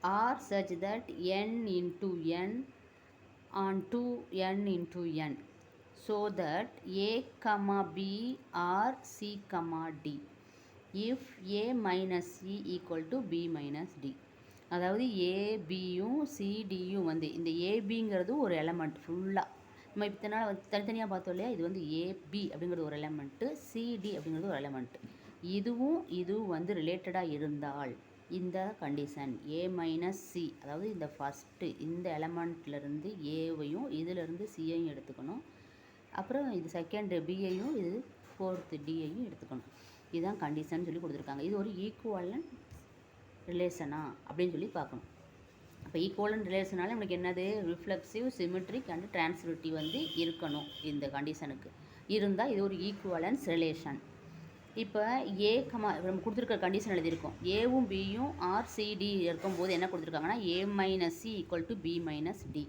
are such that n into n on 2n into n so that a comma b or c comma d if a minus c equal to b minus d. அதாவது ஏபியும் சிடியும் வந்து இந்த ஏபிங்கிறது ஒரு element ஃபுல்லாக நம்ம இத்தனால வந்து தனித்தனியாக பார்த்தோம் இல்லையா. இது வந்து ஏபி அப்படிங்கிறது ஒரு எலமெண்ட்டு, சிடி அப்படிங்கிறது ஒரு எலமெண்ட்டு. இதுவும் வந்து ரிலேட்டடாக இருந்தால் இந்த கண்டிஷன் ஏ மைனஸ் சி, அதாவது இந்த ஃபஸ்ட்டு இந்த எலமெண்ட்லேருந்து ஏவையும் இதிலேருந்து சியையும் எடுத்துக்கணும். அப்புறம் இது செகண்டு பியையும் இது ஃபோர்த்து டியையும் எடுத்துக்கணும். இதுதான் கண்டிஷன் சொல்லி கொடுத்துருக்காங்க. இது ஒரு ஈக்குவலன்ட் ரிலேஷனா அப்படின்னு சொல்லி பார்க்கணும். அப்போ ஈக்குவலன்ட் ரிலேஷனால நம்மளுக்கு என்னது, ரிஃப்ளெக்சிவ், சிமெட்ரிக் அண்ட் டிரான்ஸ்மிட்டிவ் வந்து இருக்கணும். இந்த கண்டிஷனுக்கு இருந்தால் இது ஒரு ஈக்குவலன்ஸ் ரிலேஷன். இப்போ நம்ம கொடுத்துருக்க கண்டிஷன் எழுதியிருக்கோம். ஏவும் பியும் ஆர்சிடி இருக்கும்போது என்ன கொடுத்துருக்காங்கன்னா a minus c equal to b minus d.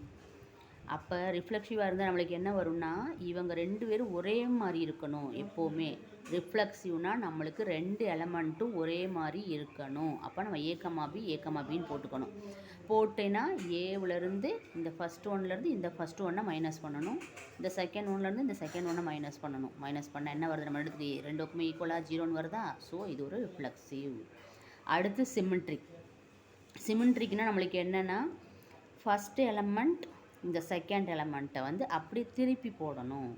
அப்போ ரிஃப்ளெக்சிவாக இருந்தால் நம்மளுக்கு என்ன வரும்னா இவங்க ரெண்டு பேரும் ஒரே மாதிரி இருக்கணும். எப்போவுமே ரிஃப்ளெக்சிவ்னால் நம்மளுக்கு ரெண்டு எலமெண்ட்டும் ஒரே மாதிரி இருக்கணும். அப்போ நம்ம ஏகமாபின்னு போட்டுக்கணும். போட்டேன்னா ஏவிலேருந்து இந்த ஃபஸ்ட் ஒன்லேருந்து இந்த ஃபஸ்ட் ஒன்னை மைனஸ் பண்ணணும், இந்த செகண்ட் ஒன்லேருந்து இந்த செகண்ட் ஒன்னை மைனஸ் பண்ணணும். மைனஸ் பண்ணால் என்ன வருது, நம்ம எடுத்து ரெண்டுக்குமே ஈக்குவலாக 0ன்னு வருதா. ஸோ இது ஒரு ரிஃப்ளெக்சிவ். அடுத்து சிமெட்ரிக்னால் நம்மளுக்கு என்னென்னா ஃபஸ்ட்டு எலமெண்ட் இந்த செகண்ட் எலமெண்ட்டை வந்து அப்படி திருப்பி போடணும்.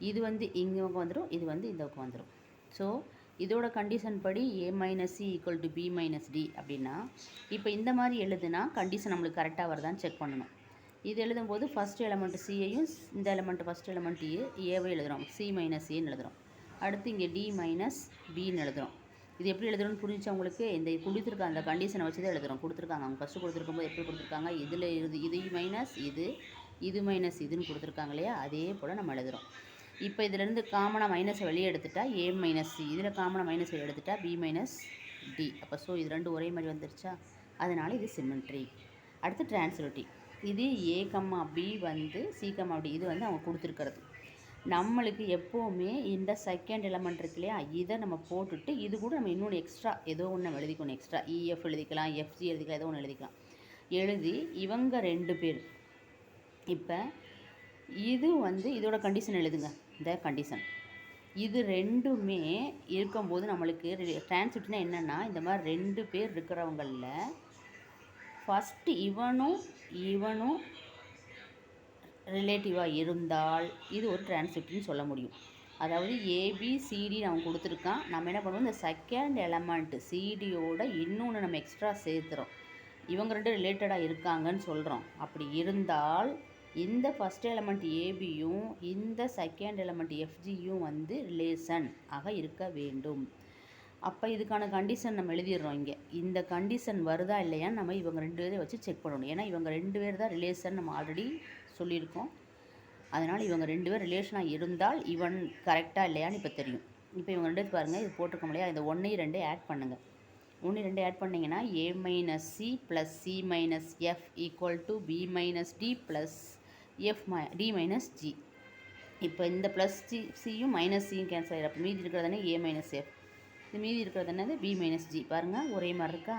இது வந்து இங்கே வந்துடும், இது வந்து இந்த பக்கம் வந்துடும். ஸோ இதோட கண்டிஷன் படி a minus c equal to b minus d அப்படின்னா இப்போ இந்த மாதிரி எழுதுனா கண்டிஷன் நம்மளுக்கு கரெக்டாக வருதான்னு செக் பண்ணணும். இது எழுதும்போது ஃபஸ்ட் எலமெண்ட் சியையும் இந்த எலமெண்ட் ஃபஸ்ட் எலமெண்ட் ஏவை எழுதுகிறோம், சி மைனஸ் ஏன்னு எழுதுகிறோம். அடுத்து இங்கே டி மைனஸ் பின்னு எழுதுகிறோம். இது எப்படி எழுதுறோன்னு புரிஞ்சா உங்களுக்கு, இந்த கொடுத்துருக்க அந்த கண்டிஷனை வச்சு தான் எழுதுகிறோம். கொடுத்துருக்காங்க அவங்க ஃபஸ்ட்டு கொடுத்துருக்கும்போது எப்படி கொடுத்துருக்காங்க, இதில் இது மைனஸ் இது மைனஸ் இதுன்னு கொடுத்துருக்காங்க இல்லையா, அதே போல் நம்ம எழுதுகிறோம். இப்போ இதிலேருந்து காமனாக மைனஸை வெளியே எடுத்துட்டா ஏ மைனஸ் சி, இதில் காமனாக மைனஸ் வெளியே எடுத்துட்டா பி மைனஸ் டி. அப்போ ஸோ இது ரெண்டு ஒரே மாதிரி வந்துருச்சா, அதனால் இது சிமெட்ரிக். அடுத்து டிரான்ஸ்மிட்டிவ். இது ஏ கம்மா பி வந்து சி கம்மா டி, இது வந்து அவங்க கொடுத்துருக்கிறது. நம்மளுக்கு எப்போவுமே இந்த செகண்ட் எலமெண்ட் இருக்கு இல்லையா, இதை நம்ம போட்டுட்டு இது கூட நம்ம இன்னொன்று எக்ஸ்ட்ரா ஏதோ ஒன்று நம்ம எழுதிக்கணும். எக்ஸ்ட்ரா இஎஃப் எழுதிக்கலாம், எஃப்ஜி எழுதிக்கலாம், ஏதோ ஒன்று எழுதிக்கலாம். எழுதி இவங்க ரெண்டு பேர் இப்போ இது வந்து இதோட கண்டிஷன் எழுதுங்க. இந்த கண்டிஷன் இது ரெண்டுமே இருக்கும்போது நம்மளுக்கு டிரான்ஸ்மிட்னா என்னென்னா இந்த மாதிரி ரெண்டு பேர் இருக்கிறவங்களில் ஃபஸ்ட்டு இவனும் ரிலேட்டிவாக இருந்தால் இது ஒரு டிரான்ஸ்மிட்னு சொல்ல முடியும். அதாவது ஏபிசிடி நம்ம கொடுத்துருக்கான், நம்ம என்ன பண்ணுவோம், இந்த செகண்ட் எலமெண்ட் சிடியோட இன்னொன்று நம்ம எக்ஸ்ட்ரா சேர்த்துறோம். இவங்க ரெண்டு ரிலேட்டடாக இருக்காங்கன்னு சொல்கிறோம். அப்படி இருந்தால் இந்த ஃபஸ்ட் எலமெண்ட் ஏபியும் இந்த செகண்ட் எலமெண்ட் எஃப்ஜியும் வந்து ரிலேஷன் ஆக இருக்க வேண்டும். அப்போ இதுக்கான கண்டிஷன் நம்ம எழுதிடுறோம். இங்கே இந்த கண்டிஷன் வருதா இல்லையான்னு நம்ம இவங்க ரெண்டு பேரையும் வச்சு செக் பண்ணணும். ஏன்னா இவங்க ரெண்டு பேர் தான் ரிலேஷன் நம்ம ஆல்ரெடி சொல்லியிருக்கோம். அதனால் இவங்க ரெண்டு பேர் ரிலேஷனாக இருந்தால் இவன் கரெக்டாக இல்லையான்னு இப்போ தெரியும். இப்போ இவங்க ரெண்டு பாருங்கள், இது போட்டிருக்கோம் இல்லையா, இந்த 1 2 ஆட் பண்ணுங்கள். 1 2 ஆட் பண்ணிங்கன்னா a minus c plus c minus f equal to b minus d plus d minus g. இப்போ இந்த ப்ளஸ் சியும் மைனஸ் சியும் கேன்சல் ஆகிடும். அப்போ மீதி இருக்கிறது தானே ஏ மைனஸ் எஃப், இது மீதி இருக்கிறது என்னது பி மைனஸ் ஜி. பாருங்கள் ஒரே மாதிரி இருக்கா.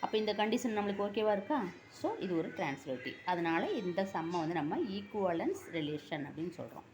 அப்போ இந்த கண்டிஷன் நம்மளுக்கு ஓகேவாக இருக்கா. ஸோ இது ஒரு டிரான்ஸ்மிட்டிவ். அதனால் இந்த சம்மை வந்து நம்ம ஈக்குவலன்ஸ் ரிலேஷன் அப்படின்னு சொல்கிறோம்.